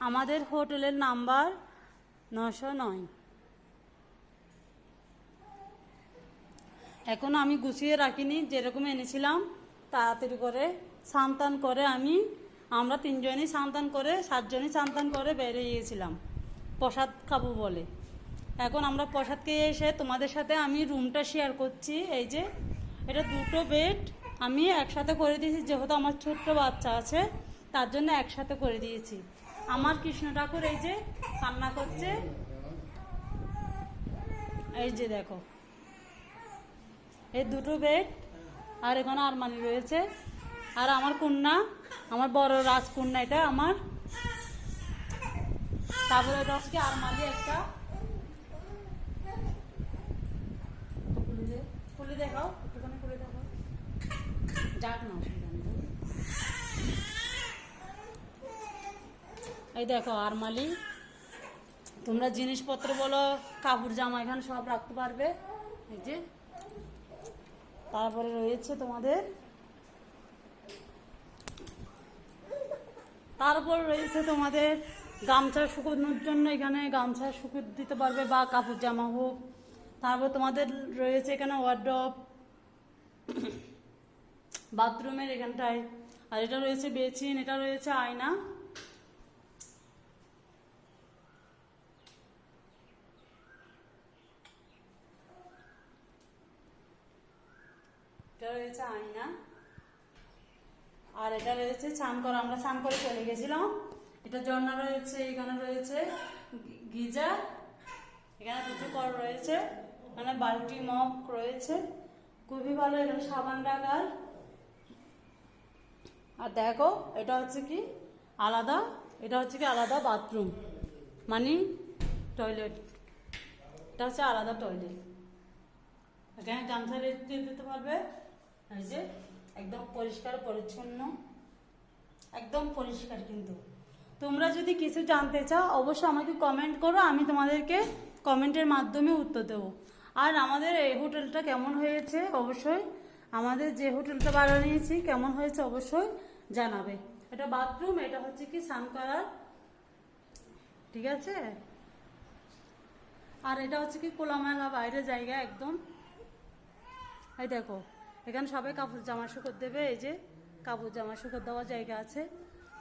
আমাদের হোটেলের নাম্বার 909। এখন আমি গুছিয়ে রাখিনি, যেরকম এনেছিলাম তাড়াতাড়ি করে স্নান করে আমরা 3জনই স্নান করে 7জনই স্নান করে বেরিয়ে গিয়েছিলাম প্রসাদ খাবো বলে। এখন আমরা প্রসাদ খেয়ে এসে তোমাদের সাথে আমি রুমটা শেয়ার করছি। এই যে এটা 2টো বেড আমি একসাথে করে দিয়েছি, যেহেতু আমার ছোট্ট বাচ্চা আছে তার জন্য একসাথে করে দিয়েছি। আমার কৃষ্ণ ঠাকুর এই যে কান্না করছে, এই যে দেখো এই 2টো বেড, আর এখানে আরমানি রয়েছে। আর আমার কন্যা, আমার বড় রাজকন্যা এটা আমার। তারপরে এটা হচ্ছে আরমালি একটা, খুলে দেখাও একটুখানি, খুলে দেখাও, যাক না এই দেখো আরমালি। তোমরা জিনিসপত্র বলো, কাপড় জামা এখানে সব রাখতে পারবে। এই যে তারপরে রয়েছে তোমাদের, গামছা শুকোনোর জন্য, এখানে গামছা শুকিয়ে দিতে পারবে বা কাপড় জামা হোক। তারপর তোমাদের রয়েছে এখানে ওয়ার্ডরোব, বাথরুমের এখানটায়। আর এটা রয়েছে বেসিন, এটা রয়েছে আয়না। এটা রয়েছে আয়না, আর এটা রয়েছে স্নান করা, আমরা স্নান করে চলে গেছিলাম। এটা ঝর্ণা রয়েছে, এখানে রয়েছে গিজার, এখানে 2টো কল রয়েছে, এখানে বালতি মগ রয়েছে, খুবই ভালো। এখানে সাবান রাখার। আর দেখো এটা হচ্ছে কি আলাদা, এটা হচ্ছে কি আলাদা বাথরুম, মানে টয়লেট। এটা হচ্ছে আলাদা টয়লেট, এখানে গামছা রেখে দিতে পারবে। এই যে একদম পরিষ্কার পরিচ্ছন্ন, একদম পরিষ্কার। কিন্তু তোমরা যদি কিছু জানতে চাও অবশ্যই আমাকে কমেন্ট করো, আমি তোমাদেরকে কমেন্টের মাধ্যমে উত্তর দেবো। আর আমাদের এই হোটেলটা কেমন হয়েছে অবশ্যই, আমাদের যে হোটেলটা ভাড়া নিয়েছি কেমন হয়েছে অবশ্যই জানাবে। এটা বাথরুম, এটা হচ্ছে কি স্নান করার, ঠিক আছে। আর এটা হচ্ছে কি খোলামেলা বাইরে জায়গা একদম। এই দেখো এখানে সবাই কাপড় জামা শুকোতে দেবে, এই যে কাপড় জামা শুকোতে দেওয়ার জায়গা আছে।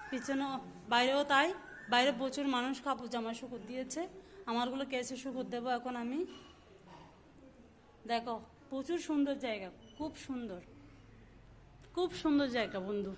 পিছনে বাইরেও তাই, বাইরে প্রচুর মানুষ কাপড় জামা শুকোতে দিয়েছে। আমারগুলো কেসে শুকোতে দেবো এখন আমি। দেখো প্রচুর সুন্দর জায়গা, খুব সুন্দর, খুব সুন্দর জায়গা বন্ধু।